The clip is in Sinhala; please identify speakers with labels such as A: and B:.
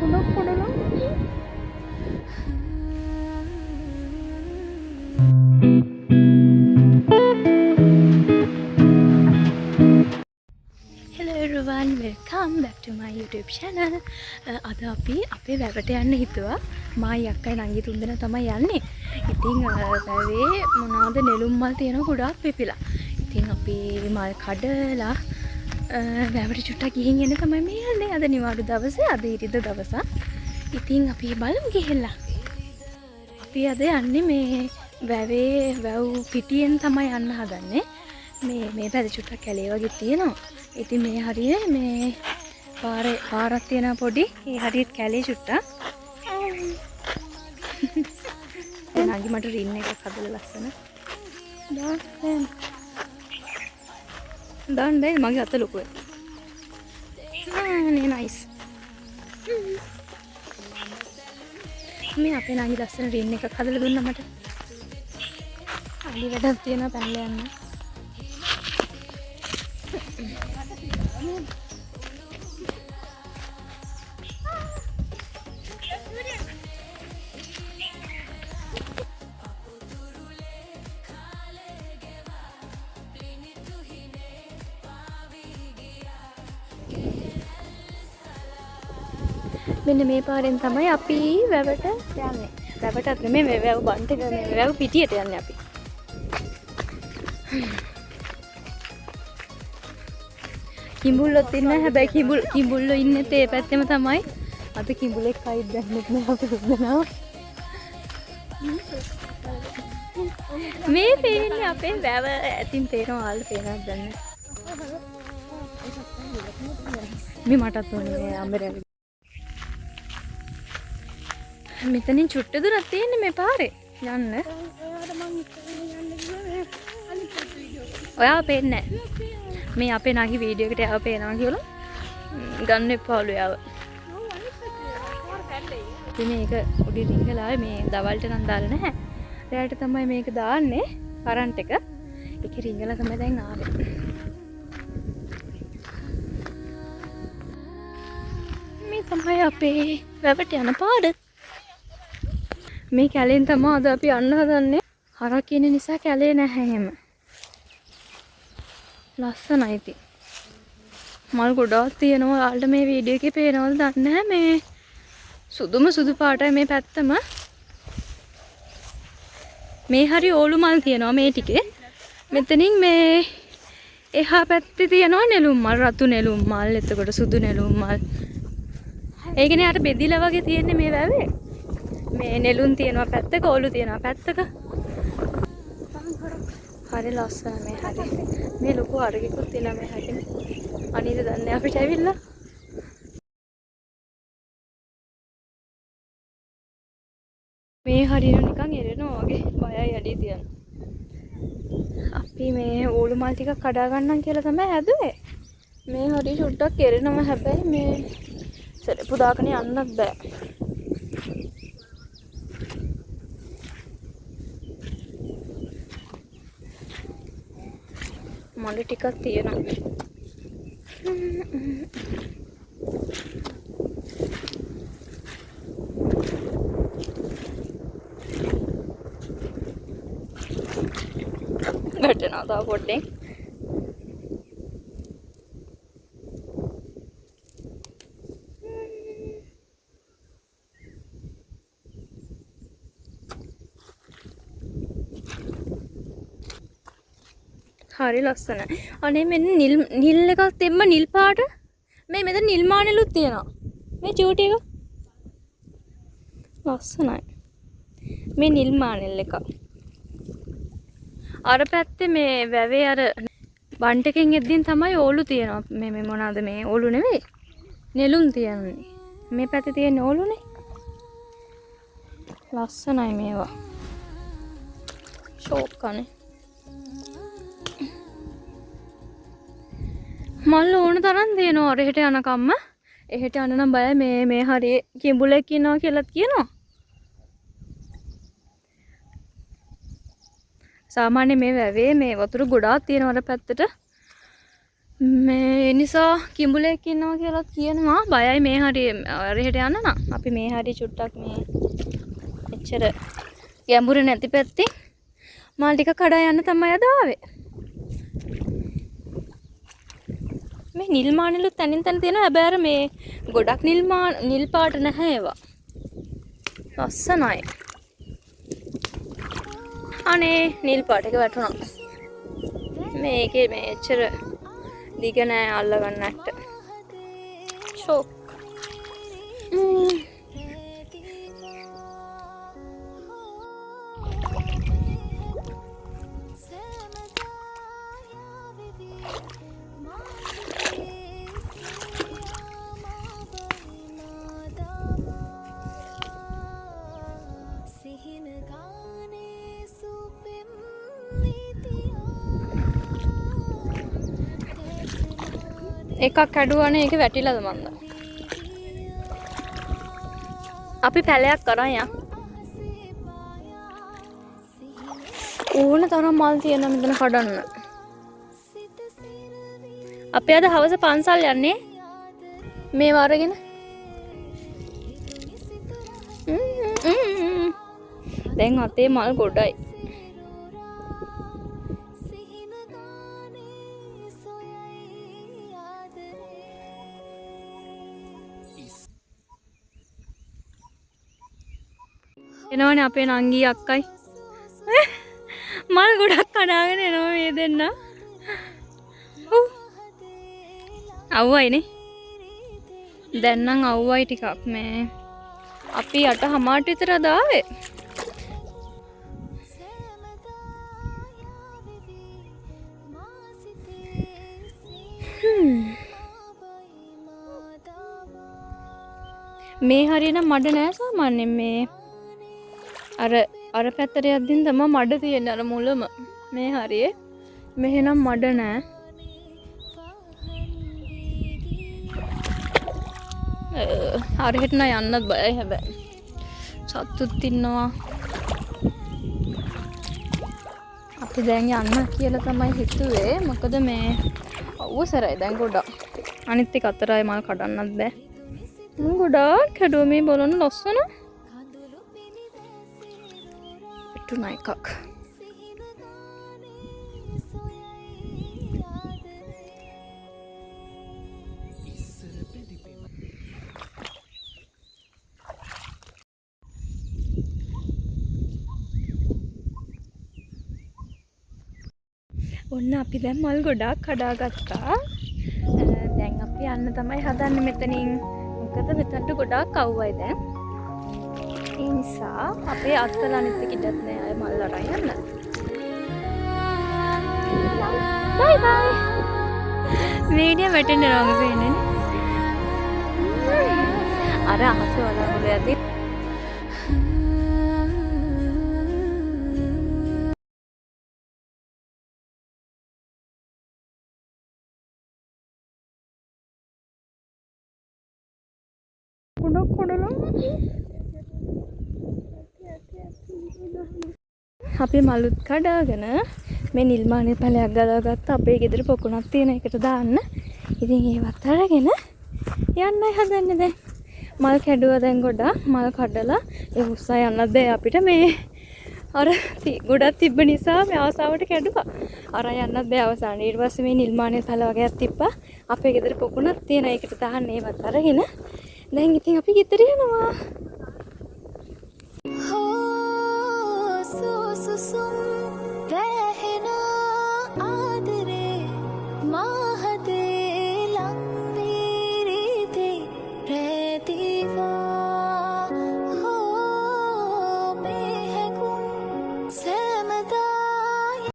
A: Hello everyone, welcome back to my YouTube channel. අද අපි අපේ වැවට යන්න හිතුවා. මායි අක්කයි නංගි තුන්දෙනා තමයි යන්නේ. ඉතින් වැවේ මොනවාද නෙළුම් මල් තියෙනවා ගොඩාක් පිපිලා. ඉතින් අපි මල් කඩලා වැවට චුට්ටක් ගිහින් එන්න තමයි මේ යන්නේ. අද නිවාඩු දවසේ, අද ඉරිදා දවසක්. ඉතින් අපි බලමු ගිහිල්ලා. අපි අද යන්නේ මේ වැවේ වැව් පිටියෙන් තමයි යන්න හදන්නේ. මේ පැත්තේ චුට්ටක් කැලේ වගේ තියෙනවා. ඉතින් මේ හරිය මේ පාරක් තියෙන පොඩි ඒ හරියට කැලේ චුට්ටක්. එනාගේ මට රින් එකක් හදලා ලස්සන. දාන්න මගේ අත ලොකුයි. නේ නයිස්. මේ අපේ නාගේ ලස්සන රින් එකක් හදලා දුන්නා මට. අලි වැඩක් තියෙනවා පැනලා යන්න. මෙන්න මේ පාරෙන් තමයි අපි වැවට යන්නේ. වැවටත් නෙමෙයි වැව බන්ට මේ වැව පිටියට යන්නේ අපි. කිඹුල්ලොත් ඉන්නේ හැබැයි කිඹුල්ලෝ ඉන්නේ තේ පැත්තෙම තමයි. අද කිඹුලෙක් කයිත් දැන්නෙත් නෑ අපි දුන්නා. මේ පේන්නේ අපේ වැව ඇතින් තේරෙනවා ආල්ල පේනවත් දැන්. මේ මටත් ඕනේ අම්බරේ. මෙතනින් චුට්ට දුරක් තියෙන්නේ මේ පාරේ යන්න. ඔයාව පේන්නේ නැහැ. මේ අපේ නාගේ වීඩියෝ එකට ආව පේනවා කියලා ගන්න එපාලු යාව. ඉතින් මේක උඩින් රිංගලා මේ දවල්ට නම් දාලා නැහැ. රැයට තමයි මේක දාන්නේ කරන්ට් එක. ඒක රිංගලා තමයි දැන් ආවේ. මේ තමයි අපේ වැවට යන පාර. මේ කැලෙන් තමයි අද අපි යන්න හදන්නේ. හරක් ඉන්න නිසා කැලේ නැහැ හැම. ලස්සනයි ඉතින්. මල් ගොඩාක් තියෙනවා. ඔයාලට මේ වීඩියෝ එකේ පේනවද දන්නේ නැහැ. මේ සුදු පාටයි මේ පැත්තම. මේ හරි ඕලු මල් තියෙනවා මේ ටිකේ. මෙතනින් මේ එහා පැත්තේ තියෙනවා නෙළුම් මල්, රතු නෙළුම් මල්, එතකොට සුදු නෙළුම් මල්. ඒ කියන්නේ අර බෙදිලා වගේ තියෙන්නේ මේ වැවේ. මේ නෙළුම් තියෙනවා පැත්තක, ඕලු තියෙනවා පැත්තක. හරි ලස්සන මේ හරි. මේ ලොකු අරගෙකුත් තියෙනවා මේ හරිනේ. අනිත් දන්නේ අපිට ඇවිල්ලා. මේ හරියට නිකන් එරෙනවා වගේ බයයි අඩි තියන. අපි මේ ඕලු මල් ටික කඩා ගන්නම් කියලා තමයි හැදුවේ. මේ හරිය චුට්ටක් එරෙනවා හැබැයි මේ සෙරපු දාගෙන යන්නත් බෑ. මඩ ටිකක් තියෙනවා. වැටෙනවා තව පොඩ්ඩෙන්. හරි ලස්සනයි. අනේ මෙන්න නිල් එකක් තිබ්බ නිල් පාට. මේ මෙතන නිල් මානෙලුත් තියෙනවා. මේ චූටි එක. ලස්සනයි. මේ නිල් මානෙල් එක. අර පැත්තේ මේ වැවේ අර බන්ට් එකෙන් එද්දින් තමයි ඕලු තියෙනවා. මේ මොනවාද මේ ඕලු නෙවෙයි. නෙළුම් තියෙන්නේ. මේ පැත්තේ තියෙන ඕලුනේ. ලස්සනයි මේවා. ෂෝක් කනේ. මල් ඕන තරම් දෙනවා අර එහෙට යනකම්ම. එහෙට යන්න නම් බයයි මේ හරිය කිඹුලෙක් ඉන්නවා කියලාත් කියනවා. සාමාන්‍ය මේ වැවේ මේ වතුර ගොඩාක් තියෙනවා අර පැත්තට. මේ නිසා කිඹුලෙක් ඉන්නවා කියලාත් කියනවා. බයයි මේ හරිය රෙහෙට යන්න නම්. අපි මේ හරිය චුට්ටක් මේ එච්චර ගැඹුරු නැති පැත්තේ මල් ටික කඩා යන්න තමයි අද ආවේ. මේ නිල් මානෙලුත් තනින් තන තියෙනවා. හැබැයි අර මේ ගොඩක් නිල් පාට නැහැ ඒවා. ලස්සනයි. අනේ නිල් පාට එක වැටුණා. මේකේ මේ එච්චර දිග නෑ අල්ල ගන්නට. ෂොක්. එකක් කැඩුවානේ ඒක වැටිලාද මන්ද? අපි පැලයක් කරන් යා. ඕන තරම් මල් තියෙනවා මෙතන කඩන්න. අපි අද හවස පන්සල් යන්නේ මේව අරගෙන. දැන් අතේ මල් ගොඩයි. එනවනේ අපේ නංගී අක්කයි. මල් ගොඩක් කඩාගෙන එනවා මේ දෙන්න. අවුවයිනේ. දැන් නම් අවුවයි ටිකක් මේ. අපි 8:00 විතර දාවේ. මේ හරියනම් මඩ නෑ සාමාන්‍යයෙන් මේ අර පැත්තට යද්දින් තමයි මඩ තියෙන්නේ අර මුලම මේ හරියේ. මෙහෙනම් මඩ නෑ. හරියට නෑ යන්නත් බයයි හැබැයි. සතුත් ඉන්නවා. අපි දැන් යන්න කියලා තමයි හිතුවේ. මොකද මේ අවසරයි දැන් ගොඩක්. අනිත් එක අතරයි මල් කඩන්නත් බෑ. ගොඩාක් කැඩුවා මේ බලන්න ලස්සන. පිටුනා එකක්. ඔන්න අපි දැන් මල් ගොඩාක් කඩාගත්තා. දැන් අපි යන්න තමයි හදන්නේ මෙතනින්. මොකද මෙතනට ගොඩාක් අවුවයි දැන්. ඒ නිසා අපේ අත්වල අනිත් කිඩත් නෑ අය මල් අරන් යන්න. බයි බයි. වීඩියෝ වැටෙන්න රෝග වෙන්නේ. අර අහස වලවල යදී අපි මලුත් කඩාගෙන මේ නිල්මානේ පැලයක් ගලවගත්ත අපේ ගෙදර පොකුණක් තියෙන එකට දාන්න. ඉතින් ඒවත් අරගෙන යන්නයි හදන්නේ දැන්. මල් කැඩුවා දැන් ගොඩක්. මල් කඩලා ඒ උස්සා යන්නත් බෑ අපිට මේ අර ගොඩක් තිබ්බ නිසා මේ ආසාවට කැඩුවා. අර යන්නත් බෑ අවසානයේ. ඊට පස්සේ මේ නිල්මානේ පැල වගේක් තිබ්බා. අපේ ගෙදර පොකුණක් තියෙන එකට දාන්න ඒවත් අරගෙන දැන් ඉතින් අපි ගෙදර යනවා.